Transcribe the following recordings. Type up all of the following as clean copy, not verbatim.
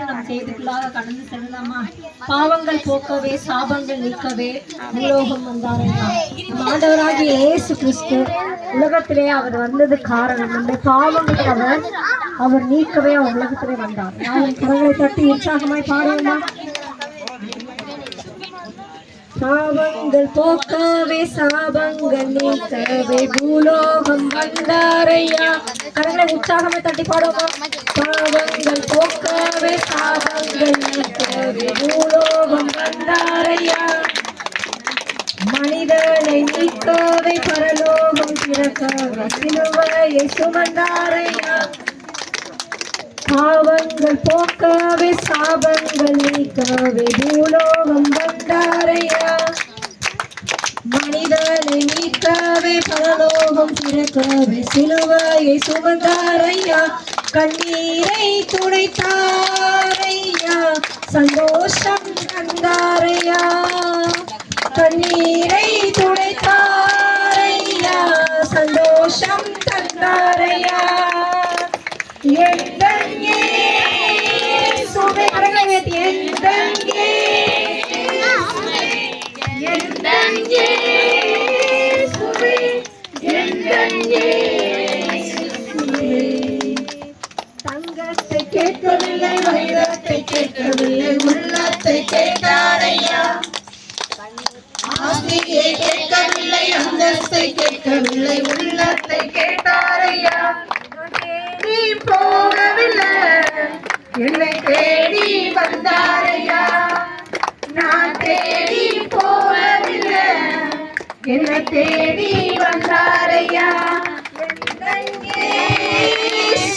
சொல்லிட்டு நம்ம செய்திக்குள்ளாக கடந்து செல்லலாமா? பாவங்கள் போக்கவே சாபங்கள் நீக்கவே பூலோகம் வந்தாரையா. நம்ம ஆண்டவராகிய இயேசு கிறிஸ்து உலகத்திலே அவர் வந்தது காரணம் நம்முடைய பாவங்களை அவர் நீக்கவே அவர் உலகத்திலே வந்தார். நான் குரங்களை தட்டி உற்சாகமாய் பாருமா. பாவங்கள் போக்கவே சாபங்கள் நீக்கவே பூலோகம் வந்தாரையா. கரங்களை உற்சாகமே தட்டி பாடுவோமா. பாவங்கள் போக்கவே சாபங்கள் நீக்கவே பூலோகம் வந்தாரையா. மனிதனை நீக்கவே பரலோகம் திறக்கவே சிலுவையை சுமந்தாரையா. பாவங்கள் போக்கவே சாபங்கள் நீக்கவே பூலோகம் வந்தாரையா. மனிதனை நீக்கவே பரலோகம் திறக்கவே சிலுவையை சுமந்தாரையா. கண்ணீரை துடைத்தாரையா, சந்தோஷம் தந்தாரையா. கண்ணீரை துடைத்தாரையா, சந்தோஷம் தந்தாரையா. தங்கத்தை கேட்கவில்லை, வைரத்தை கேட்கவில்லை, உள்ளத்தை கேட்டாரையா. ஆஸ்தியை கேட்கவில்லை, அந்தஸ்தை கேட்கவில்லை, உள்ளத்தை கேட்டாரையா. தேடி போகவில்லை, என்னை தேடி வந்தாரையா. நான் தேடி போகவில்லை, என்னை தேடி வந்தாரையா.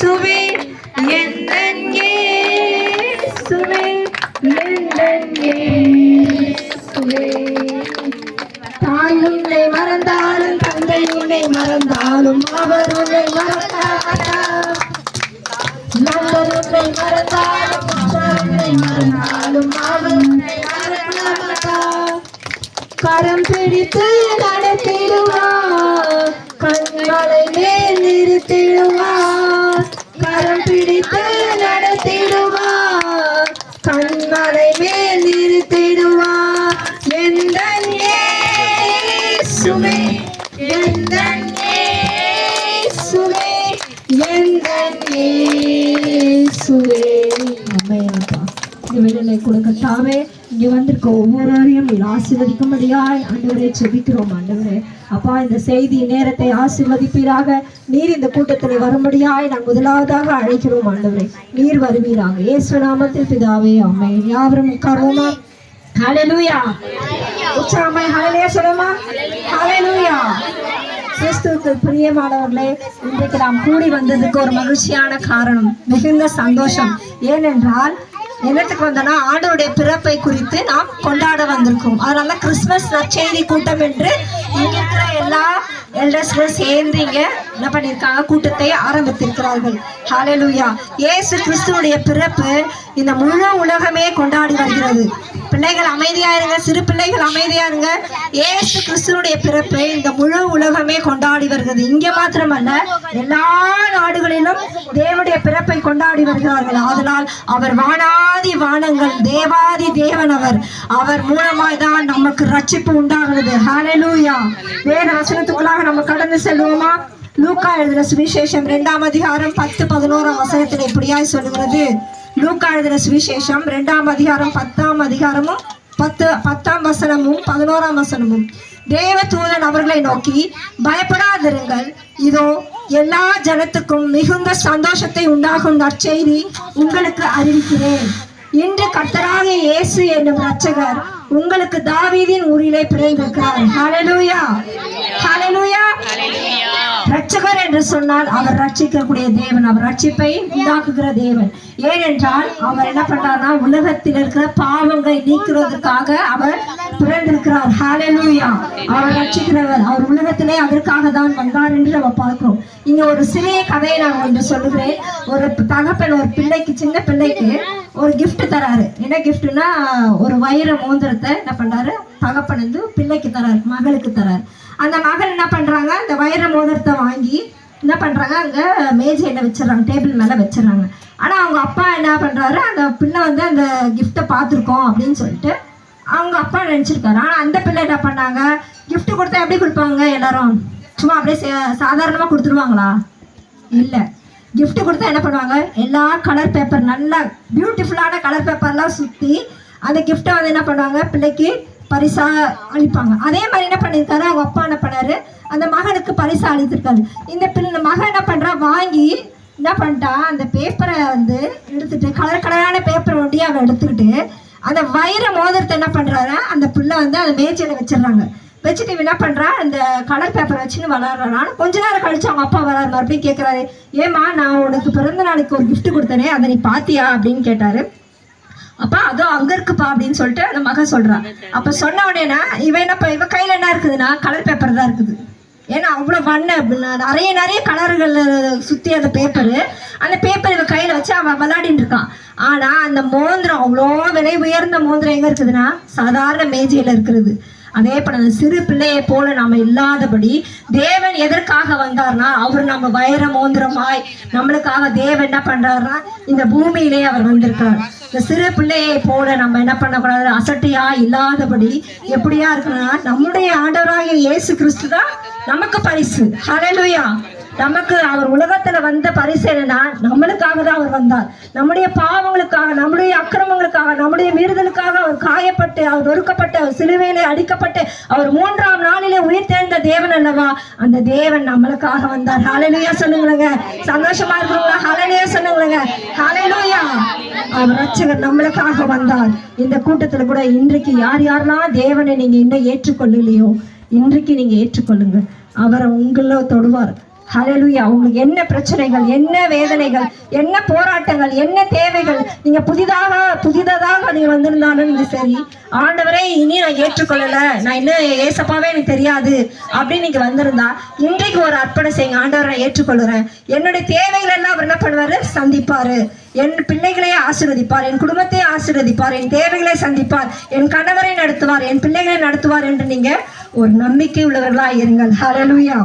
சுவே என்னே சுவே சுவே. தாய் உன்னை மறந்தாலும் தந்தை உன்னை மறந்தாலும் அவர் உன்னை மறந்தார். நண்பர் உன்னை மறந்தாலும் உன்னை மறந்தாலும் அவர் உன்னை மறந்தார். கரம் பிடித்து நடத்திடுவார், கண்களை மேல் நிறுத்திடுவார். கரம் பிடித்து நடத்திடுவார், கண்களை மேல் நிறுத்திடுவார். எந்தன் இயேசுவே, எந்தன் இயேசுவே, எந்தன் இயேசுவே. அம்மையாப்பா இந்த வேலையை கொடுக்க தாவே இங்கே வந்திருக்க ஒவ்வொருவரையும் நீர் ஆசீர்வதிக்கும்படியாய் ஆண்டவரே ஜெபிக்கிறோம். ஆண்டவரே அப்பா இந்த செய்தி நேரத்தை ஆசீர்வதிப்பீராக. நீர் இந்த கூட்டத்தில் வரும்படியாய் நான் முதலாவதாக அழைக்கிறோம். ஆண்டவரே நீர் வருவீராக. இயேசு நாமத்தில் பிதாவே ஆமென். யாவரும் உட்காருவோமா. ஹல்லேலூயா. உற்சாகமாய் ஹல்லேலூயா சொல்லுமா. ஹல்லேலூயா. கிறிஸ்துவுக்குள் பிரியமானவர்களே, இன்றைக்கு நாம் கூடி வந்ததுக்கு ஒரு மகிழ்ச்சியான காரணம், மிகுந்த சந்தோஷம். ஏனென்றால் என்னத்துக்கு வந்தோம்னா ஆண்டவருடைய பிறப்பை குறித்து நாம் கொண்டாட வந்திருக்கோம். அதனால கிறிஸ்துமஸ் நற்செய்தி கூட்டம் என்று இங்க இருக்கிற எல்லா எல்டர்ஸ்களும் சேர்ந்து இங்க என்ன பண்ணியிருக்காங்க, கூட்டத்தை ஆரம்பித்திருக்கிறார்கள். ஹல்லேலூயா. இயேசு கிறிஸ்துவுடைய பிறப்பு இந்த முழு உலகமே கொண்டாடி வருகிறது. பிள்ளைகள் அமைதியா இருங்க, சிறு பிள்ளைகள் அமைதியா இருங்க. இயேசு கிறிஸ்துவுடைய பிறப்பை இந்த முழு உலகமே கொண்டாடி வருகிறது. இங்க மாத்திரமல்ல, எல்லா நாடுகளிலும் தேவனுடைய பிறப்பை கொண்டாடி வருகிறார்கள். ஆதலால் அவர் வானாதி வானங்கள் தேவாதி தேவன், அவர் மூலமாய் தான் நமக்கு ரட்சிப்பு உண்டாகிறது. ஹல்லேலூயா. வேத வசனத்துக்குள்ளாக நம்ம கடந்து செல்வோமா. லூக்கா எழுதின சுவிசேஷம் 2ஆம் அதிகாரம் 10-11 வசனத்தில் இப்படியாய் சொல்லுகிறது. லூக்கா எழுதின சுவிசேஷம் 2ஆம் அதிகாரம் 10ஆம் அதிகாரமும் 10ஆம் வசனமும் 11ஆம் வசனமும். தேவ தூதன் அவர்களை நோக்கி, பயப்படாதிருங்கள், இதோ எல்லா ஜனத்துக்கும் மிகுந்த சந்தோஷத்தை உண்டாகும் நற்செய்தி உங்களுக்கு அறிவிக்கிறேன். இன்று கர்த்தராகிய இயேசு என்னும் இரட்சகர் உங்களுக்கு தாவீதின் ஊரிலே பிறந்திருக்கிறார். ஹல்லேலூயா. ஹல்லேலூயா. இரட்சகர் என்று சொன்னால் அவர் ரட்சிக்கக்கூடிய தேவன், அவர் ரட்சிப்பை உண்டாக்குகிற தேவன். ஏனென்றால் அவர் என்ன பண்றாருன்னா உலகத்தில் இருக்கிற பாவங்களை நீக்கிறதுக்காக அவர் பிறந்திருக்கிறார். ஹல்லேலூயா. அவர் ரட்சிக்கிறவர், அவர் உலகத்திலே அதற்காக தான் வந்தார் என்று நம்ம பார்க்கிறோம். இங்க ஒரு சிறிய கதையை நான் ஒன்று சொல்லுகிறேன். ஒரு தகப்பன் ஒரு பிள்ளைக்கு, சின்ன பிள்ளைக்கு ஒரு கிஃப்ட் தராரு. என்ன கிஃப்ட்னா ஒரு வைர மோதிரத்தை என்ன பண்றாரு, தகப்பன் வந்து பிள்ளைக்கு தராரு, மகளுக்கு தராரு. அந்த மகள் என்ன பண்றாங்க, அந்த வைர மோதிரத்தை வாங்கி என்ன பண்றாங்க, அங்க மேஜையில வச்சிடறாங்க, டேபிள் மேல வச்சிடறாங்க. ஆனால் அவங்க அப்பா என்ன பண்ணுறாரு, அந்த பிள்ளை வந்து அந்த கிஃப்ட்டை பார்த்துருக்கோம் அப்படின்னு சொல்லிட்டு அவங்க அப்பா நினச்சிருக்காரு. ஆனால் அந்த பிள்ளை என்ன பண்ணாங்க, கிஃப்ட் கொடுத்தா எப்படி கொடுப்பாங்க, எல்லாரும் சும்மா அப்படியே சாதாரணமாக கொடுத்துருவாங்களா? இல்லை, கிஃப்ட் கொடுத்தா என்ன பண்ணுவாங்க, எல்லா கலர் பேப்பர், நல்லா பியூட்டிஃபுல்லான கலர் பேப்பர்லாம் சுற்றி அந்த கிஃப்ட்டை வந்து என்ன பண்ணுவாங்க, பிள்ளைக்கு பரிசாக அளிப்பாங்க. அதே மாதிரி என்ன பண்ணியிருக்காரு, அவங்க அப்பா என்ன பண்ணாரு, அந்த மகனுக்கு பரிசாக அளித்திருக்காரு. இந்த மகன் என்ன பண்ணுறா, வாங்கி என்ன பண்ணிட்டா, அந்த பேப்பரை வந்து எடுத்துட்டு, கலர் கலரான பேப்பரை ஒட்டி அவன் எடுத்துக்கிட்டு அந்த வைர மோதிரத்தை என்ன பண்ணுறாரு, அந்த பிள்ளை வந்து அந்த மேஜையில் வச்சிடுறாங்க. வச்சுட்டு என்ன பண்ணுறா, அந்த கலர் பேப்பரை வச்சுன்னு விளாட்றான். கொஞ்ச நேரம் கழிச்சு அவங்க அப்பா வராரு, மறுபடியும் கேட்குறாரு, ஏமா நான் உனக்கு பிறந்த நாளைக்கு ஒரு கிஃப்ட் கொடுத்தனே, அதை நீ பாத்தியா அப்படின்னு கேட்டாரு. அப்பா அதோ அங்கே இருக்குப்பா அப்படின்னு சொல்லிட்டு அந்த மகன் சொல்கிறான். அப்போ சொன்ன உடனேனா இவ கையில் என்ன இருக்குதுன்னா கலர் பேப்பர் தான் இருக்குது. ஏன்னா அவ்வளோ நிறைய கலர்கள் சுற்றி அந்த பேப்பர் இவ கையில் வச்சு அவன் விளையாடிட்டு இருக்கான். ஆனால் அந்த மோந்திரம் அவ்வளோ விலை உயர்ந்த மோந்திரம் எங்கே இருக்குதுன்னா சாதாரண மேஜையில் இருக்கிறது. அதே போல அந்த சிறு பிள்ளையை போல நாம இல்லாதபடி தேவன் எதற்காக வந்தார்னா, அவர் நம்ம வைர மோந்திரமாய் நம்மளுக்காக தேவன் என்ன பண்றாருன்னா இந்த பூமியிலே அவர் வந்திருக்கிறார். இந்த சிறு பிள்ளையை போல நம்ம என்ன பண்ணக்கூடாது, அசட்டையா இல்லாதபடி எப்படியா இருக்கணும்னா நம்முடைய ஆண்டவராகிய இயேசு கிறிஸ்து தான் நமக்கு பரிசு. ஹல்லேலூயா. நமக்கு அவர் உலகத்துல வந்த பரிசு என்னன்னா, நம்மளுக்காக தான் அவர் வந்தார். நம்முடைய பாவங்களுக்காக, நம்முடைய அக்கிரமங்களுக்காக, நம்முடைய மீறுதலுக்காக அவர் காயப்பட்டு, அவர் நொறுக்கப்பட்டு, அவர் சிலுவையிலே அடிக்கப்பட்டு, அவர் 3ஆம் நாளிலே உயிர் தேர்ந்த தேவன் அல்லவா, அந்த தேவன் நம்மளுக்காக வந்தார். ஹல்லேலூயா சொல்லுங்களேங்க. சந்தோஷமா இருக்கிறவங்களா ஹல்லேலூயா சொல்லுங்களேங்க. ஹல்லேலூயா. அவர் ரட்சகர் நம்மளுக்காக வந்தார். இந்த கூட்டத்துல கூட இன்றைக்கு யாரெல்லாம் தேவனை நீங்க இன்னும் ஏற்றுக்கொள்ளலையோ, இன்றைக்கு நீங்க ஏற்றுக்கொள்ளுங்க. அவரை உங்கள தொடுவார். ஹல்லேலூயா. உங்களுக்கு என்ன பிரச்சனைகள், என்ன வேதனைகள், என்ன போராட்டங்கள், என்ன தேவைகள், நீங்க புதிதாக நீங்க வந்திருந்தாலும் சரி, ஆண்டவரே இனி நான் ஏற்றுக்கொள்ளல, நான் இன்னும் ஏசப்பாவே எனக்கு தெரியாது அப்படின்னு நீங்க வந்திருந்தா இன்றைக்கு ஒரு அர்ப்பணம் செய்யுங்க. ஆண்டவரை நான் ஏற்றுக்கொள்கிறேன், என்னுடைய தேவைகள் எல்லாம் அவர் என்ன பண்ணுவாரு, சந்திப்பாரு. என் பிள்ளைகளையே ஆசீர்வதிப்பார், என் குடும்பத்தையே ஆசீர்வதிப்பார், என் தேவைகளை சந்திப்பார், என் கணவரை நடத்துவார், என் பிள்ளைகளை நடத்துவார் என்று நீங்க ஒரு நம்பிக்கை உள்ளவர்களா இருங்கள். ஹல்லேலூயா.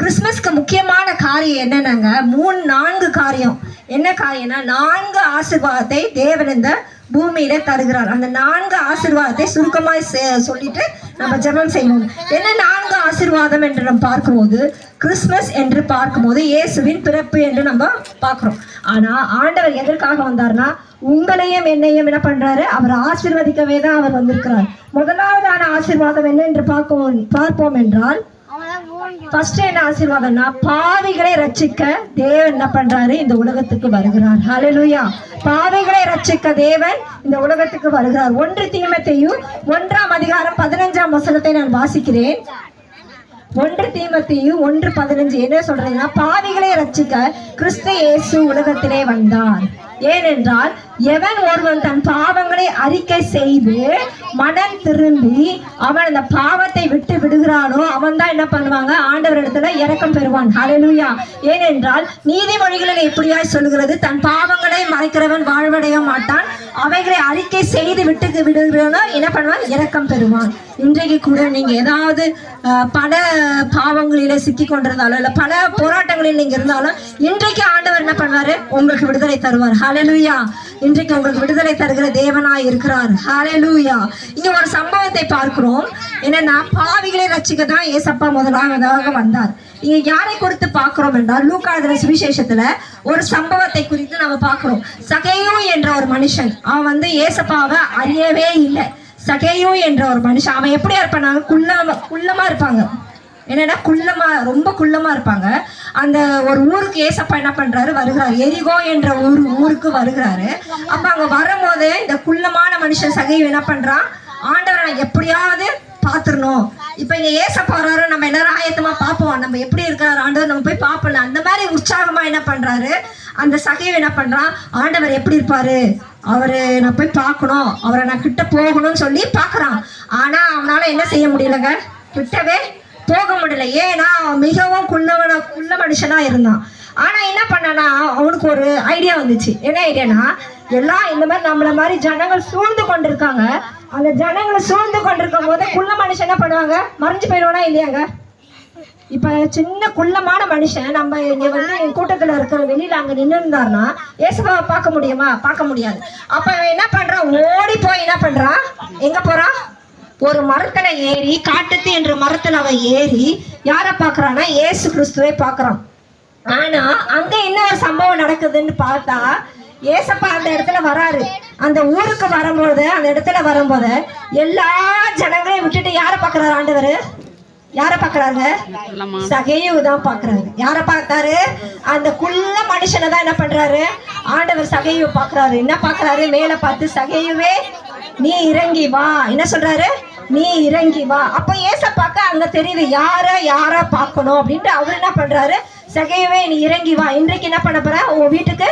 கிறிஸ்மஸ்க்கு முக்கியமான காரியம் என்னன்னாங்க, 4 காரியம். என்ன காரியம்னா, 4 ஆசீர்வாதத்தை தேவன் இந்த பூமியில தருகிறார். அந்த 4 ஆசீர்வாதத்தை சுருக்கமாய் சொல்லிட்டு நம்ம ஜெபம் செய்வோம். என்ன 4 ஆசீர்வாதம் என்று நம்ம பார்க்கும்போது, கிறிஸ்மஸ் என்று பார்க்கும்போது இயேசுவின் பிறப்பு என்று நம்ம பார்க்கிறோம். ஆனா ஆண்டவர் எதற்காக வந்தார்னா, உங்களையும் என்னையும் என்ன பண்றாரு, அவர் ஆசீர்வதிக்கவே தான் அவர் வந்திருக்கிறார். முதலாவதான ஆசீர்வாதம் என்ன என்று பார்ப்போம் என்றால், ஃபர்ஸ்ட் என்ன ஆசீர்வாதம்னா, பாவிகளை ரட்சிக்க தேவன் என்ன பண்றாரு, இந்த உலகத்துக்கு வருகிறார். ஹல்லேலூயா. பாவிகளை ரட்சிக்க தேவன் இந்த உலகத்துக்கு வருகிறார். 1 தீமோத்தேயு 1ஆம் அதிகாரம் 15ஆம் வசனத்தை நான் வாசிக்கிறேன். 1 தீமோத்தேயு 1:15 என்ன சொல்றீங்கன்னா, பாவிகளை ரட்சிக்க கிறிஸ்து இயேசு உலகத்திலே வந்தார். ஏனென்றால் எவன் ஒருவன் தன் பாவங்களை அறிக்கை செய்து மனம் திரும்பி அவன் அந்த பாவத்தை விட்டு விடுகிறானோ, அவன் தான் என்ன பண்ணுவாங்க, ஆண்டவர் இடத்துல இரக்கம் பெறுவான். ஹல்லேலூயா. ஏனென்றால் நீதிமொழிகளில் எப்படியாய் சொல்லுகிறது, தன் பாவங்களை மறைக்கிறவன் வாழ்வடைய மாட்டான், அவைகளை அறிக்கை செய்து விட்டு விடுகிறானோ என்ன பண்ணுவான், இரக்கம் பெறுவான். இன்றைக்கு கூட நீங்க ஏதாவது பல பாவங்களில சிக்கி கொண்டிருந்தாலும், இல்ல பல போராட்டங்களில் நீங்க இருந்தாலும், இன்றைக்கு ஆண்டவர் என்ன பண்ணுவாரு, உங்களுக்கு விடுதலை தருவார். ஹல்லேலூயா. இன்றைக்கு உங்களுக்கு விடுதலை தருகிற தேவனாய் இருக்கிறார். ஹல்லேலூயா. இங்க ஒரு சம்பவத்தை பார்க்கிறோம். என்னன்னா, பாவிகளை ரட்சிக்க தான் ஏசப்பா முதலாவதாக வந்தார். இங்க யாரை குறித்து பார்க்கிறோம் என்றால், லூக்கா எழுதின சுவிசேஷத்துல ஒரு சம்பவத்தை குறித்து நம்ம பார்க்கிறோம். சகேயு என்ற ஒரு மனுஷன், அவன் வந்து ஏசப்பாவை அறியவே இல்லை. சகேயு என்ற ஒரு மனுஷன், அவன் எப்படியா இருப்பாங்க, குள்ளமா இருப்பாங்க. என்னன்னா ரொம்ப குள்ளமா இருப்பாங்க. அந்த ஒரு ஊருக்கு ஏசப்பா என்ன பண்றாரு, வருகிறாரு. எரிகோ என்ற ஊருக்கு வருகிறாரு. அப்ப அங்க வரும்போது இந்த குள்ளமான மனுஷன் சகேயு என்ன பண்றான், ஆண்டவரை நான் எப்படியாவது பாத்துடணும், இப்ப இங்க ஏசப்பா வர்றாரு, நம்ம எல்லாரும் ஆயத்தமா பார்ப்போம், நம்ம எப்படி இருக்கிறாரு ஆண்டவர், நம்ம போய் பார்ப்போம், அந்த மாதிரி உற்சாகமா என்ன பண்றாரு அந்த சகேயு என்ன பண்றான், ஆண்டவர் எப்படி இருப்பாரு, அவரு நான் போய் பார்க்கணும், அவரை நான் கிட்ட போகணும்னு சொல்லி பாக்குறான். ஆனா அவனால என்ன செய்ய முடியலங்க, கிட்டவே போக முடியல. ஏன்னா மிகவும் குள்ள மனுஷனா இருந்தான். ஆனா என்ன பண்ணனா, அவனுக்கு ஒரு ஐடியா வந்துச்சு. என்ன ஐடியானா, எல்லாம் இந்த மாதிரி நம்மள மாதிரி ஜனங்கள் சூழ்ந்து கொண்டிருக்காங்க. அந்த ஜனங்களை சூழ்ந்து கொண்டிருக்கும் போது குள்ள மனுஷன் என்ன பண்ணுவாங்க, மறைஞ்சு போயிடுவானா இல்லையாங்க, இப்ப சின்ன குள்ளமான மனுஷன் நம்ம இங்க வந்து கூட்டத்துல இருக்கிற வெளியில அங்க நின்று இருந்தாருன்னா இயேசுபாவை பார்க்க முடியுமா? பார்க்க முடியாது. அப்ப என்ன பண்றான்? ஓடி போய் என்ன பண்றான்? எங்க போறான்? ஒரு மரத்துல ஏறி, காட்டுத்து என்ற மரத்துல அவன் ஏறி யாரை பாக்குறான்னா இயேசு கிறிஸ்துவை பாக்குறான். ஆனா அங்க இன்னொரு சம்பவம் நடக்குதுன்னு பார்த்தா, ஏசப்பா அந்த இடத்துல வராரு. அந்த ஊருக்கு வரும்போது, அந்த இடத்துல வரும்போது எல்லா ஜனங்களையும் விட்டுட்டு யாரை பாக்குறாரு ஆண்டவர்? யாரை பாக்குறாங்க? சகேயு தான் பாக்குறாரு. யாரை பார்த்தாரு? அந்த குள்ள மனுஷனை தான் என்ன பண்றாரு ஆண்டவர்? சகேயு பாக்குறாரு. என்ன பாக்குறாரு? மேல பார்த்து, சகேயுவே நீ இறங்கி வா. என்ன சொல்றாரு? நீ இறங்கி வா. அப்ப ஏசப்பாக்க அங்க தெரியுது யார பார்க்கணும் அப்படின்ட்டு அவர் என்ன பண்றாரு? சகேயுவே நீ இறங்கி வா, இன்றைக்கு என்ன பண்ண போற? உன் வீட்டுக்கு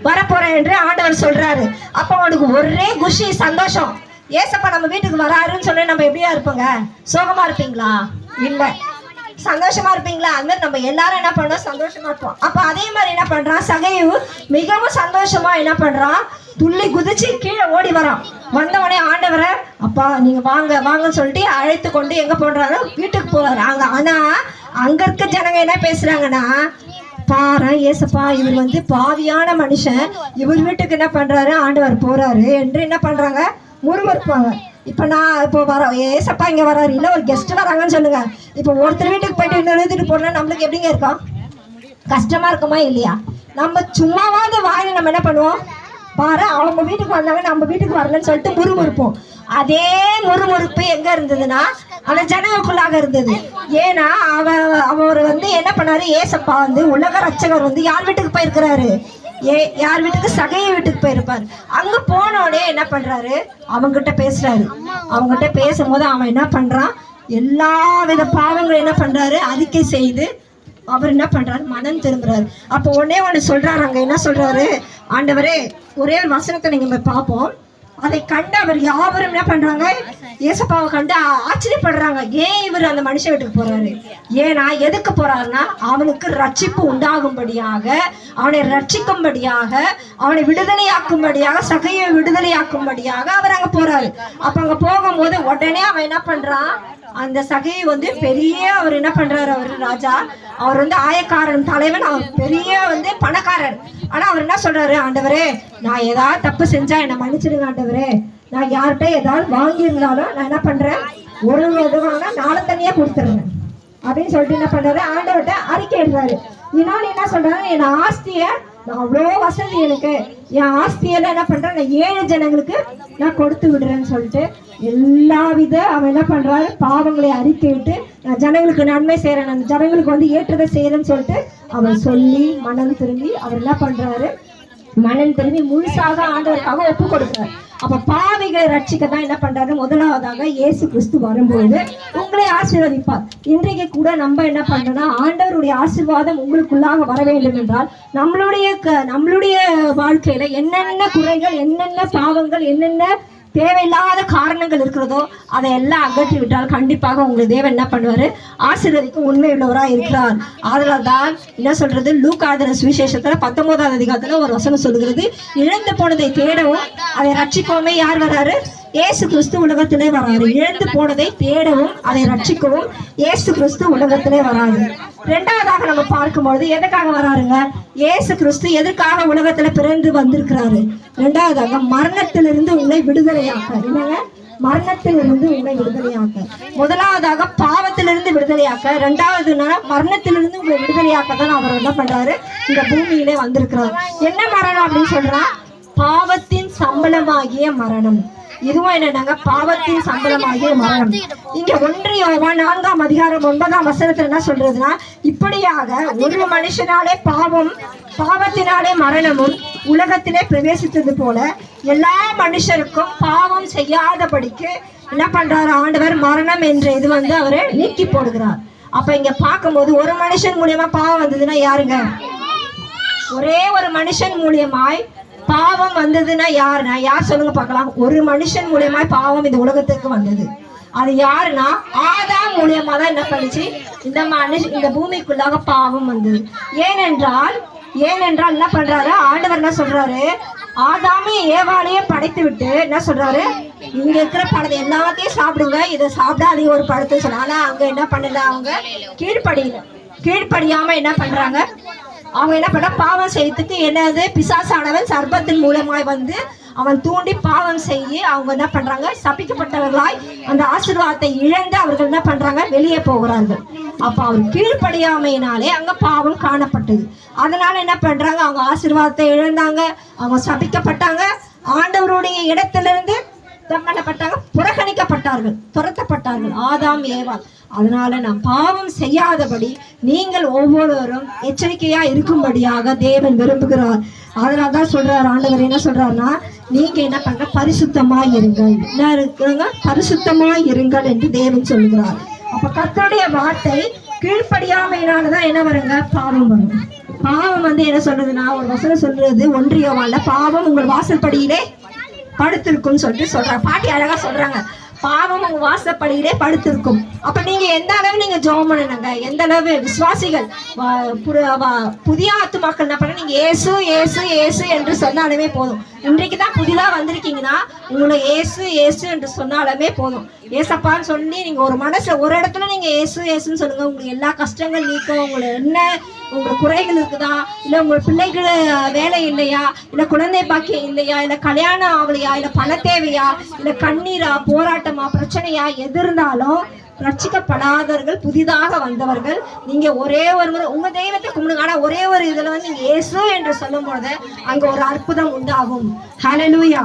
வரப்போறேன் என்று ஆண்டவர் சொல்றாரு. அப்ப அவனுக்கு ஒரே குஷி, சந்தோஷம். ஏசப்பா நம்ம வீட்டுக்கு வராருன்னு சொல்லி நம்ம எப்படியா இருப்போங்க? சோகமா இருப்பீங்களா? இல்ல. சந்தோஷமா இருப்பீங்களா? அது மாதிரி நம்ம எல்லாரும் என்ன பண்றோம்? சந்தோஷமா இருப்போம். அப்ப அதே மாதிரி என்ன பண்றான்? சகையு மிகவும் சந்தோஷமா என்ன பண்றான்? துள்ளி குதிச்சு கீழே ஓடி வரான். வந்தவனே ஆண்டவரை, அப்பா நீங்க வாங்க வாங்கன்னு சொல்லிட்டு அழைத்து கொண்டு எங்க போடுறாரு? வீட்டுக்கு போறாரு. ஆனா அங்க இருக்க ஜனங்க என்ன பேசுறாங்கன்னா, பாரு ஏசப்பா இவர் வந்து பாவியான மனுஷன், இவர் வீட்டுக்கு என்ன பண்றாரு? ஆண்டவர் போறாரு என்று என்ன பண்றாங்க? முறுமுறுப்பாங்க. இப்ப நான் இப்போ வர ஏசப்பா இங்க வராரு, இல்ல ஒரு கெஸ்ட் வராங்கன்னு சொல்லுங்க. இப்ப ஒருத்தர் வீட்டுக்கு போயிட்டு இன்னொரு வீட்டுக்கு போனா நம்மளுக்கு எப்படிங்க இருக்கும்? கஷ்டமா இருக்குமா இல்லையா? நம்ம சும்மாவாவது வாயில நம்ம என்ன பண்ணுவோம்? பாரு அவங்க வீட்டுக்கு வந்தாங்க, நம்ம வீட்டுக்கு வரலன்னு சொல்லிட்டு முறுமுறுப்போம். அதே முறுமுறுப்பு எங்க இருந்ததுன்னா அந்த ஜனங்களுக்குள்ளாக இருந்தது. ஏன்னா அவர் வந்து என்ன பண்ணாரு? ஏசப்பா வந்து உலக ரட்சகர் வந்து யார் வீட்டுக்கு போயிருக்கிறாரு? யார் வீட்டுக்கு? சகைய வீட்டுக்கு போயிருப்பாரு. அங்க போனோடனே என்ன பண்றாரு? அவங்கிட்ட பேசுறாரு. அவங்ககிட்ட பேசும்போது அவன் என்ன பண்றான்? எல்லா வித பாவங்களும் என்ன பண்றாரு? அறிக்கை செய்து அவர் என்ன பண்றாரு? மனம் திரும்புறாரு. அப்போ ஒன்னே ஒண்ணு சொல்றாரு. அங்க என்ன சொல்றாரு? ஆண்டவரே, ஒரே ஒரு வசனத்தை நீங்க பார்ப்போம். அதை கண்டு அவர் யாவரும் என்ன பண்றாங்க? ஏசப்பாவை கண்டு ஆச்சரியப்படுறாங்க. ஏன் இவர் அந்த மனுஷன் வீட்டுக்கு போறாரு? ஏன்னா எதுக்கு போறாருன்னா அவனுக்கு ரட்சிப்பு உண்டாகும்படியாக, அவனை ரட்சிக்கும்படியாக, அவனை விடுதலையாக்கும்படியாக, சகையை விடுதலையாக்கும்படியாக அவர் அங்க போறாரு. அப்ப அங்க போகும்போது உடனே அவன் என்ன பண்றான்? அந்த சகையை வந்து பெரிய அவர் என்ன பண்றாரு? அவர் ராஜா, அவர் வந்து ஆயக்காரன் தலைவன், அவர் பெரிய வந்து பணக்காரர். ஆனா அவர் என்ன சொல்றாரு? ஆண்டவரே, நான் ஏதாவது தப்பு செஞ்சா என்னை மன்னிச்சிடுங்க ஆண்டவரே. நான் யார்கிட்ட ஏதாவது வாங்கியிருந்தாலும் நான் என்ன பண்றேன்? ஒரு விதமான நாளை தனியா கொடுத்துருங்க அப்படின்னு சொல்லிட்டு என்ன பண்றாரு? ஆண்டவர்கிட்ட அறிக்கை எழுதுறாரு. இன்னொன்னு என்ன சொல்றாரு? என் ஆஸ்திய, நான் அவ்வளோ வசதி எனக்கு, என் ஆஸ்தியெல்லாம் என்ன பண்றேன்? நான் 7 ஜனங்களுக்கு நான் கொடுத்து விடுறேன்னு சொல்லிட்டு எல்லா வித அவன் என்ன பண்றாரு? பாவங்களை அறிக்கையிட்டு நான் ஜனங்களுக்கு நன்மை செய்யறேன், நான் ஜனங்களுக்கு வந்து ஏற்றதை செய்யறேன்னு சொல்லிட்டு அவர் சொல்லி மனம் திரும்பி அவர் என்ன பண்றாரு? மனம் திரும்பி முழுசாக ஆண்டவருக்காக ஒப்பு கொடுக்கிறார். அப்ப பாவிகளை ரட்சிக்க தான் என்ன பண்றாரு? முதலாவதாக இயேசு கிறிஸ்து வரும்போது உங்களை ஆசீர்வதிப்பார். இன்றைக்கு கூட நம்ம என்ன பண்றோம்னா, ஆண்டவருடைய ஆசீர்வாதம் உங்களுக்குள்ளாக வர வேண்டும் என்றால் நம்மளுடைய வாழ்க்கையில என்னென்ன குறைகள், என்னென்ன பாவங்கள், என்னென்ன தேவையில்லாத காரணங்கள் இருக்கிறதோ அதை எல்லாம் அகற்றி விட்டால் கண்டிப்பாக உங்களுக்கு தேவன் என்ன பண்ணுவாரு? ஆசீர்வதிக்கும் உண்மை உள்ளவராக இருக்கிறார். அதனால தான் என்ன சொல்றது? லூக்கா எழுதின சுவிசேஷத்துல 19ஆவது அதிகாரத்துல ஒரு வசனம் சொல்லுகிறது, இழந்து போனதை தேடவும் அதை ரட்சிக்கவுமே யார் வராரு? இயேசு கிறிஸ்து உலகத்திலே வராரு. இழந்து போனதை தேடவும் அதை ரட்சிக்கவும் இயேசு கிறிஸ்து உலகத்திலே வராது. இரண்டாவதாக நம்ம பார்க்கும்பொழுது எதுக்காக வராருங்க? இயேசு கிறிஸ்து எதற்காக உலகத்துல பிறந்து வந்திருக்கிறாரு? இரண்டாவதாக மரணத்திலிருந்து உங்களை விடுதலையாக்க. என்னங்க? மரணத்திலிருந்து உங்களை விடுதலையாக்க. முதலாவதாக பாவத்திலிருந்து விடுதலையாக்க, இரண்டாவது மரணத்திலிருந்து உங்களை விடுதலையாக்க தான் அவர் என்ன பண்றாரு? இந்த பூமியிலே வந்திருக்கிறார். என்ன மரணம் அப்படின்னு சொல்றா? பாவத்தின் சம்பளமாகிய மரணம். இதுவும் என்னன்னாங்க? பாவத்தின் சம்பளமாகிய மரணம். இங்க 1 யோவான் 4ஆம் அதிகாரம் 9ஆம் வசனத்துல என்ன சொல்றதுன்னா, இப்படியாக ஒரு மனுஷனாலே பாவத்தினாலே மரணமும் உலகத்திலே பிரவேசித்தது போல எல்லா மனுஷருக்கும் பாவம் செய்யாதபடிக்கு என்ன பண்றாரு? ஆண்டவர் மரணம் என்ற இது வந்து அவரை நீக்கி போடுகிறார். அப்ப இங்க பார்க்கும்போது ஒரு மனுஷன் மூலியமா பாவம் வந்ததுன்னா யாருங்க? ஒரே ஒரு மனுஷன் மூலியமாய் பாவம் வந்ததுன்னா யாருன்னா யார் சொல்லுங்க பார்க்கலாம்? ஒரு மனுஷன் மூலியமா பாவம் இந்த உலகத்துக்கு வந்தது. அது யாருன்னா ஆதாம் மூலியமா தான் என்ன பண்ணுச்சு? இந்த பூமிக்குள்ளாக பாவம் வந்தது. ஏனென்றால் ஏனென்றால் என்ன பண்றாரு ஆண்டவர், என்ன சொல்றாரு, ஆதாமையும் ஏவாளையும் படைத்து விட்டு என்ன சொல்றாரு, இங்க இருக்கிற பழத்தை எல்லாத்தையும் சாப்பிடுங்க, இதை சாப்பிடாதீங்க ஒரு பழத்தை சொல்ல. ஆனா அங்க என்ன பண்ணல, அவங்க கீழ்ப்படியாம என்ன பண்றாங்க, அவங்க என்ன பண்ண பாவம் செய்யறதுக்கு என்னது, பிசாசானவன் சர்ப்பத்தின் மூலமாய் வந்து அவன் தூண்டி பாவம் செய்ய அவங்க என்ன பண்றாங்க, சபிக்கப்பட்டவர்களாய் அந்த ஆசீர்வாதத்தை இழந்து அவர்கள் என்ன பண்றாங்க, வெளியே போகிறார்கள். அப்ப அவர் கீழ்ப்படியாமையினாலே அங்க பாவம் காணப்பட்டது. அதனால என்ன பண்றாங்க, அவங்க ஆசீர்வாதத்தை இழந்தாங்க, அவங்க சபிக்கப்பட்டாங்க, ஆண்டவருடைய இடத்திலிருந்து பண்ணப்பட்டாங்க, புறக்கணிக்கப்பட்டார்கள், துரத்தப்பட்டார்கள் ஆதாம் ஏவாள். அதனால நாம் பாவம் செய்யாதபடி நீங்கள் ஒவ்வொருவரும் எச்சரிக்கையா இருக்கும்படியாக தேவன் விரும்புகிறார். அதனால்தான் சொல்றாரு ஆண்டவர், என்ன சொல்றாருன்னா, நீங்க என்ன பண்ற, பரிசுத்தமாய் இருங்கள், என்ன இருக்கிறாங்க, பரிசுத்தமாய் இருங்கள் என்று தேவன் சொல்லுகிறார். அப்ப கர்த்தருடைய வார்த்தை கீழ்ப்படியாமையினாலதான் என்ன வருங்க, பாவம் வரும். பாவம் வந்து என்ன சொல்றதுன்னா, ஒரு வசனம் சொல்றது, 1 யோவான்ல பாவம் உங்கள் வாசல்படியிலே படுத்திருக்கும் சொல்றாங்க. பாட்டி அழகா சொல்றாங்க, பாவம் உங்க வாசப்படியிலே படுத்திருக்கும். அப்ப நீங்க எந்த அளவு நீங்க ஜெபம் பண்ணணுங்க, எந்த அளவு விசுவாசிகள் புதிய ஆத்துமாக்கள் என்ன பண்ண, நீங்க ஏசு ஏசு ஏசு என்று சொன்னாலுமே போதும். இன்றைக்குதான் புதிதா வந்திருக்கீங்கன்னா உங்களை ஏசு ஏசு என்று சொன்னாலுமே போதும். ஏசப்பான்னு சொல்லி நீங்க ஒரு மனசுல ஒரு இடத்துல நீங்க ஏசு ஏசுன்னு சொல்லுங்க, உங்களுக்கு எல்லா கஷ்டங்கள் நீக்கும். உங்களுக்கு என்ன, உங்களுக்கு குறைகள் இருக்குதா, இல்ல உங்க பிள்ளைகள் வேலை இல்லையா, இல்ல குழந்தை பாக்கியம் இல்லையா, இல்ல கல்யாணம் ஆகலையா, இல்ல பண தேவையா, இல்ல கண்ணீரா, போராட்டமா, பிரச்சனையா, எது இருந்தாலும் ரட்சிக்கப்படாதவர்கள், புதிதாக வந்தவர்கள், நீங்க ஒரே ஒரு முறை உங்க தெய்வத்தை கும்பிடுங்க. ஆனா ஒரே ஒரு இதுல வந்து நீங்க இயேசு என்று சொல்லும் பொழுது அங்க ஒரு அற்புதம் உண்டாகும். ஹல்லேலூயா.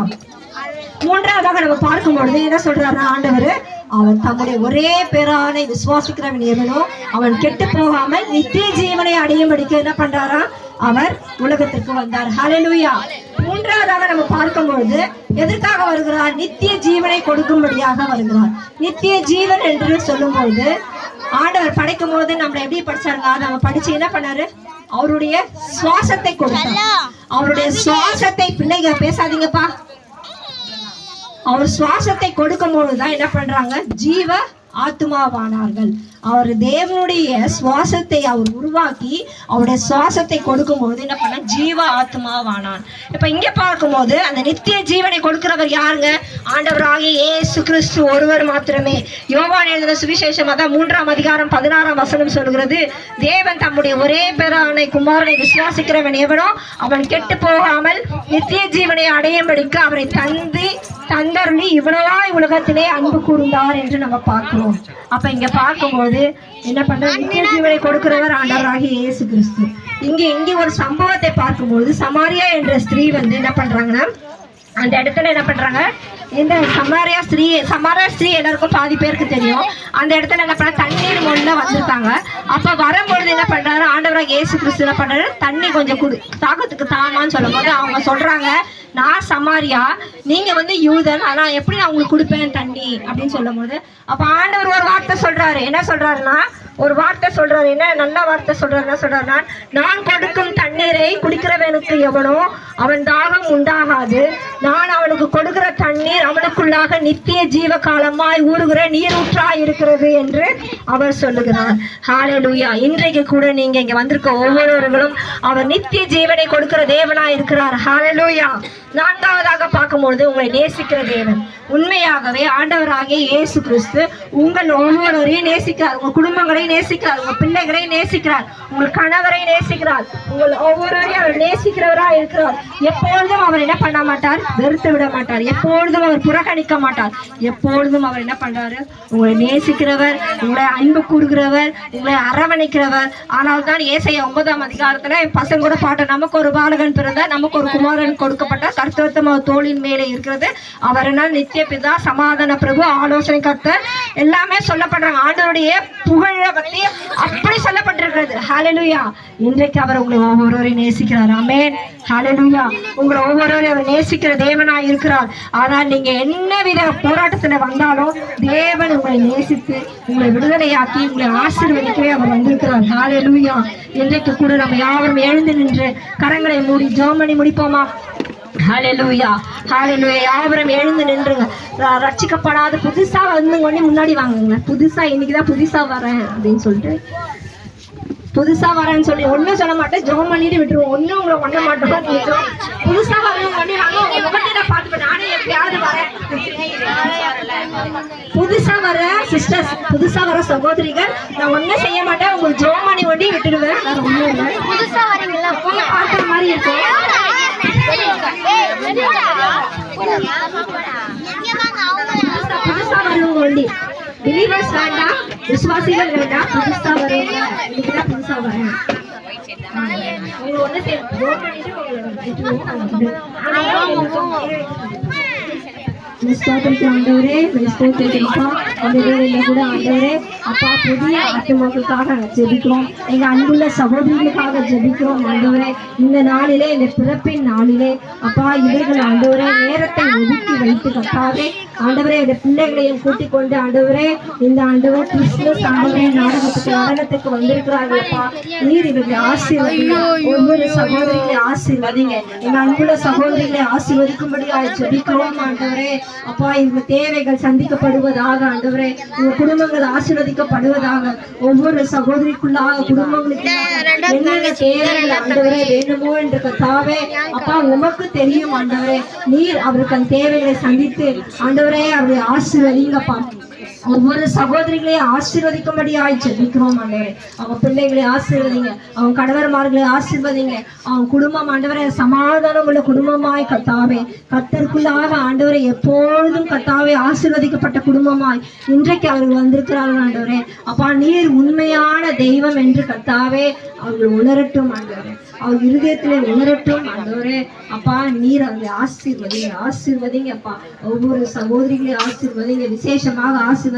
மூன்றாவதாக நம்ம பார்க்கும் பொழுது என்ன சொல்றாரு ஆண்டவர், அவன் தம்முடைய ஒரே பேரானை விசுவாசிக்கிறவன் எவனோ அவன் கெட்டு போகாமல் நித்திய ஜீவனை அடையும்படிக்கு என்ன பண்றாரா, அவர் உலகத்திற்கு வந்தார். ஹல்லேலூயா. மூன்றாவதாக நம்ம பார்க்கும்பொழுது எதற்காக வருகிறார், நித்திய ஜீவனை கொடுக்கும்படியாக வருகிறார். நித்திய ஜீவன் என்று சொல்லும் பொழுது ஆண்டவர் படைக்கும் போது நம்மளை எப்படி படிச்சாருங்க, நம்ம படிச்சு என்ன பண்ணாரு, அவருடைய சுவாசத்தை கொடுத்தார். அவருடைய சுவாசத்தை, பிள்ளைங்க பேசாதீங்கப்பா, அவர் சுவாசத்தை கொடுக்கும் போதுதான் என்ன பண்றாங்க, ஜீவ ஆத்மாவானார்கள். அவர் தேவனுடைய சுவாசத்தை அவர் உருவாக்கி அவருடைய சுவாசத்தை கொடுக்கும்போது என்ன பண்ண, ஜீவ ஆத்மாவானான். இப்ப இங்க பார்க்கும்போது அந்த நித்திய ஜீவனை கொடுக்கிறவர் யாருங்க, ஆண்டவராகிய இயேசு கிறிஸ்து ஒருவர் மாத்திரமே. யோவான் எழுதின சுவிசேஷம் அதான் 3ஆம் அதிகாரம் 16ஆம் வசனம் சொல்கிறது, தேவன் தம்முடைய ஒரே பேரான குமாரனை விசுவாசிக்கிறவன் எவனோ அவன் கெட்டு போகாமல் நித்திய ஜீவனை அடையும்படிக்கு அவரை தந்தருளி இவ்வளவாய் உலகத்திலே அன்பு கூர்ந்தார் என்று நம்ம பார்க்கிறோம். அப்ப இங்க பார்க்கும்போது என்ன பண்ற, நித்திய ஜீவனை கொடுக்கிறவர் ஆண்டவராகிய இயேசு கிறிஸ்து. இங்க ஒரு சம்பவத்தை பார்க்கும்போது சமாரியா என்ற ஸ்திரீ வந்து என்ன பண்றாங்கன்னா, அந்த இடத்துல என்ன பண்றாங்க, இந்த சமாரியா ஸ்திரீ எல்லாருக்கும் பாதி பேருக்கு தெரியும். அந்த இடத்துல என்ன பண்ண, தண்ணீர் மொழில வந்திருக்காங்க. அப்ப வரும்பொழுது என்ன பண்றாரு ஆண்டவராக இயேசு கிறிஸ்து என்ன பண்றாரு, தண்ணி கொஞ்சம் தாகத்துக்கு தாமான்னு சொல்லும் போது அவங்க சொல்றாங்க, நான் சமாரியா, நீங்க வந்து யூதன், ஆனா எப்படி நான் உங்களுக்கு கொடுப்பேன் தண்ணி அப்படின்னு சொல்லும் போது அப்ப ஆண்டவர் ஒரு வார்த்தை சொல்றாரு. என்ன சொல்றாருன்னா, ஒரு வார்த்தை சொல்றாரு, என்ன நல்ல வார்த்தை சொல்றாரு. என்ன சொல்றாருன்னா, நான் கொடுக்கும் தண்ணீரை குடிக்கிறவனுக்கு எவனோ அவன் தாகம் உண்டாகாது, நான் அவனுக்கு கொடுக்கிற தண்ணீர் அவனுக்குள்ளாக நித்திய ஜீவ காலமாய் ஊறுகிற நீரூற்றாய் இருக்கிறது என்று அவர் சொல்லுகிறார். ஹல்லேலூயா. இன்றைக்கு கூட நீங்க இங்க வந்திருக்க ஒவ்வொருவர்களும் அவர் நித்திய ஜீவனை கொடுக்கிற தேவனாய் இருக்கிறார். ஹல்லேலூயா. நான்காவதாக பார்க்கும்பொழுது உங்களை நேசிக்கிற தேவன், உண்மையாகவே ஆண்டவராகிய இயேசு கிறிஸ்து உங்கள் ஒவ்வொருவரையும் நேசிக்கிறார், உங்க குடும்பங்களை நேசிக்கிறார், உங்க பிள்ளைகளை நேசிக்கிறார், உங்கள் கணவரை நேசிக்கிறார், உங்கள் ஒவ்வொருவரையும் அவர் நேசிக்கிறவராக இருக்கிறார். எப்பொழுதும் அவர் என்ன பண்ண மாட்டார், வெறுத்து விட மாட்டார், எப்பொழுதும் அவர் புறக்கணிக்க மாட்டார். எப்பொழுதும் அவர் என்ன பண்றாரு, உங்களை நேசிக்கிறவர், உங்களை அன்பு கூறுகிறவர், உங்களை அரவணைக்கிறவர். ஆனால் தான் ஏசாயா 9ஆம் அதிகாரத்துல பசங்க கூட பாட்ட, நமக்கு ஒரு பாலகன் பிறந்தார், நமக்கு ஒரு குமாரன் கொடுக்கப்பட்ட கர்த்தத்துவம் தோளின் மேலே இருக்கிறது, அவரால் நித்திய பிதா, சமாதான பிரபு, ஆலோசனை கர்த்தர் எல்லாமே சொல்லப்படுறாங்க. ஆண்டவருடைய புகழ பத்தி அப்படி சொல்லப்பட்டிருக்கிறது. ஹல்லேலூயா. இன்றைக்கு அவர் உங்களை ஒவ்வொருவரையும் நேசிக்கிறார். ஆமென். ஹல்லேலூயா. உங்களை ஒவ்வொருவரையும் அவர் நேசிக்கிற தேவனாய் இருக்கிறார். ஆனால் நீங்க என்னவித போராட்டத்துல வந்தாலும் தேவன் உங்களை நேசித்து உங்களை விடுதலையாக்கி உங்களை ஆசீர்வதிக்கவே அவர் வந்திருக்கிறார். ஹல்லேலூயா. இன்றைக்கு கூட நம்ம யாவரும் எழுந்து நின்று கரங்களை மூடி ஜெபம் பண்ணி முடிப்போமா? ஹல்லேலூயா. ஹல்லேலூயா. யாவரும் எழுந்து நின்றுங்க. ரட்சிக்கப்படாத புதுசா வந்து கொண்டு முன்னாடி வாங்குங்க. புதுசா இன்னைக்குதான் புதுசா வரேன் அப்படின்னு சொல்லிட்டு புதுசா வரேன்னு சொல்லி ஒன்றும் சொல்ல மாட்டேன், ஜெபம் பண்ணிட்டு விட்டுருவோம். ஒன்றும் உங்களை பண்ண மாட்டோம். நீங்க புதுசா வரவங்க பண்ணிடுவாங்க, உங்க முகத்தை பார்த்துப்பேன். நானே எப்பயாவது வரேன். புதுசா வர சிஸ்டர்ஸ், புதுசா வர சகோதரிகள், நான் ஒன்றும் செய்ய மாட்டேன், உங்களுக்கு ஜெபம் பண்ணி ஒண்டி விட்டுடுவேன். வேற ஒன்றும் இல்லை. புதுசா வரீங்களா, போய் பார்க்குற மாதிரி இருக்கும். புதுசா வரவங்க ஒண்டி பிலீவர்ஸ் வேண்டாம், விசுவாசிகள் வேண்டாம், புதுசா வரவங்க இன்னைக்குதான் புதுசா வரேன். உங்களை ஒண்ணு ஆண்டவரே அந்த வேலையில கூட ஆண்டவரே அப்பா புதிய ஆத்துமாக்களுக்காக ஜெபிக்கிறோம், எங்க அன்புள்ள சகோதரிகளுக்காக ஜெபிக்கிறோம். ஆண்டவரே இந்த நாளிலே, இந்த பிறப்பின் நாளிலே அப்பா இவர்கள் ஆண்டவரே நேரத்தை ஒதுக்கி வைத்து கட்டாவே ஆண்டவரே இந்த பிள்ளைகளையும் கூட்டிக் கொண்டு ஆண்டவரே இந்த ஆண்டவர் கிறிஸ்துமஸ் ஆண்டவரே நடனத்துக்கு வந்திருக்கிறார்கள். அப்பா நீர் இவர்களை ஆசீர்வதிங்க, ஒவ்வொரு சகோதரிகளை ஆசீர்வதிங்க, எங்க அன்புள்ள சகோதரிகளை ஆசீர்வதிக்கும்படியா ஜெபிக்கிறோம். ஆண்டவரே அப்பா இவங்க தேவைகள் சந்திக்கப்படுவதாக, ஆண்டவரே உங்க குடும்பங்கள் ஆசீர்வதிக்கப்படுவதாக, ஒவ்வொரு சகோதரிக்குள்ளாக குடும்பங்களுக்கு என்னென்ன தேவைகள் ஆண்டவரே வேணுமோ என்று கர்த்தாவே அப்பா உமக்கு தெரியும். ஆண்டவரே நீர் அவருக்கு அந்த தேவைகளை சந்தித்து ஆண்டவரே அவரை ஆசீர்வதிங்கப்பா. ஒவ்வொரு சகோதரிகளையும் ஆசீர்வதிக்கும்படியாய் ஜெபிக்கிறோம். ஆண்டவரே அவங்க பிள்ளைகளை ஆசீர்வதிங்க, அவங்க கணவர்மார்களை ஆசீர்வதிங்க, அவங்க குடும்பம் ஆண்டவரே சமாதானம் உள்ள குடும்பமாய் கர்த்தாவே கர்த்தருக்குள்ளாக ஆண்டவரை எப்பொழுதும் கர்த்தாவே ஆசீர்வதிக்கப்பட்ட குடும்பமாய் இன்றைக்கு அவர்கள் வந்திருக்கிறார்கள். ஆண்டவரே அப்பா நீர் உண்மையான தெய்வம் என்று கர்த்தாவே அவர்கள் உணரட்டும். ஆண்டவரே அவர் இருதயத்திலே உணரட்டும். ஆண்டவரே அப்பா நீர் அவர்களை ஆசீர்வதிங்க, ஆசீர்வதிங்க அப்பா. ஒவ்வொரு சகோதரிகளையும் ஆசீர்வதிங்க, விசேஷமாக ஆசீர்வதிங்க.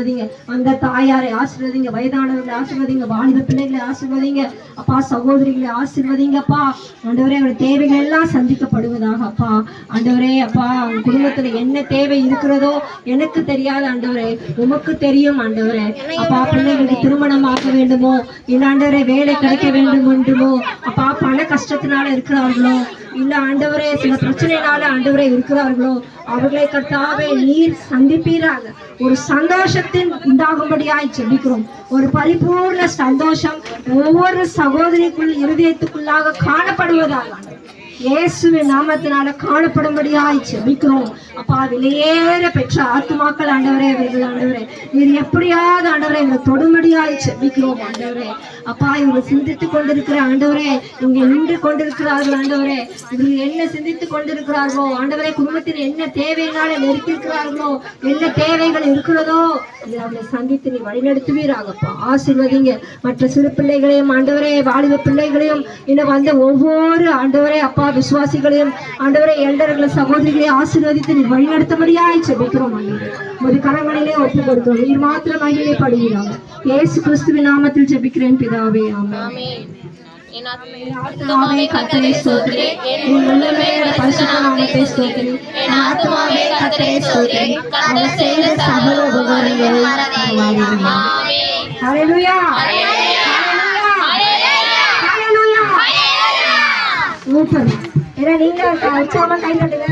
அந்த தாயாரை ஆசீர்வதிங்க, வயதானவர்களை ஆசீர்வதிங்க, வாலிப பிள்ளைகளை ஆசீர்வதிங்க அப்பா, சகோதரிகளை ஆசீர்வதிங்கப்பா. ஆண்டவரே அவருடைய தேவைகள் எல்லாம் சந்திக்கப்படுவதாக அப்பா. ஆண்டவரே அப்பா அவங்க குடும்பத்துல என்ன தேவை இருக்கிறதோ எனக்கு தெரியாது ஆண்டவரே, உமக்கு தெரியும். ஆண்டவரே அப்பா பிள்ளைகளுக்கு திருமணம் ஆக வேண்டுமோ, இல்ல ஆண்டவரே வேலை கிடைக்க வேண்டும் என்றுமோ அப்பா, பண கஷ்டத்தினால இருக்கிறார்களோ, இல்ல ஆண்டவரே சில பிரச்சனைனால ஆண்டவரே இருக்கிறார்களோ, அவர்களை கர்த்தாவே நீர் சந்திப்பீராக. ஒரு சந்தோஷத்தின் உண்டாகும்படியாய் ஜெபிக்கிறோம். ஒரு பரிபூர்ண சந்தோஷம் ஒவ்வொரு சகோதரிக்குள் இருதயத்துக்குள்ளாக காணப்படுவதாக இயேசுவின் நாமத்தினால காணப்படும்படியாய் ஜெபிக்கிறோம். அப்பா விலையேற பெற்ற ஆத்துமாக்கள் ஆண்டவரே அவர்கள் ஆண்டவரே நீர் எப்படியாவது ஆண்டவரே எங்களை தொடும்படியாய் ஜெபிக்கிறோம். ஆண்டவரே அப்பா இவங்க சிந்தித்துக் கொண்டிருக்கிற ஆண்டவரே இங்க நின்று கொண்டிருக்கிறார்கள். ஆண்டவரே இவர்கள் என்ன சிந்தித்துக் கொண்டிருக்கிறார்களோ ஆண்டவரே, குடும்பத்தில் என்ன தேவையினால நெருக்கிருக்கிறார்களோ, என்ன தேவைகள் இருக்கிறதோ அவர்களை சந்தித்து நீ வழிநடத்துவீராகப்பா. ஆசீர்வதிங்க மற்ற சிறு பிள்ளைகளையும் ஆண்டவரே, வாலிப பிள்ளைகளையும் இன்னும் வந்த ஒவ்வொரு ஆண்டவரே அப்பா விசுவாசிகளையும் ஆண்டவரே எல்டர்களை சகோதரிகளையும் ஆசீர்வதித்து நீ வழிநடத்தும்படியாய் ஜெபிக்கிறோம். ஒரு கரங்களிலே ஒப்பு கொடுத்தோம். நீர் மாத்திரம் மகிழை படுகிறாங்க. இயேசு கிறிஸ்துவின் நாமத்தில் ஜெபிக்கிறேன் பிதாவே, ஆமென். கர்த்தரை ஸ்தோத்திரி, பரிசுத்த நாமத்தை ஸ்தோத்திரி, ஆத்துமாவே கர்த்தரை ஸ்தோத்திரி, அவர் செய்த சகல உபகாரங்களை மறவாதீர்கள். ஹல்லேலூயா, ஹல்லேலூயா, ஹல்லேலூயா. சூப்பர். ஏன்னா நீங்க உற்சாகமா கை தட்டுங்க.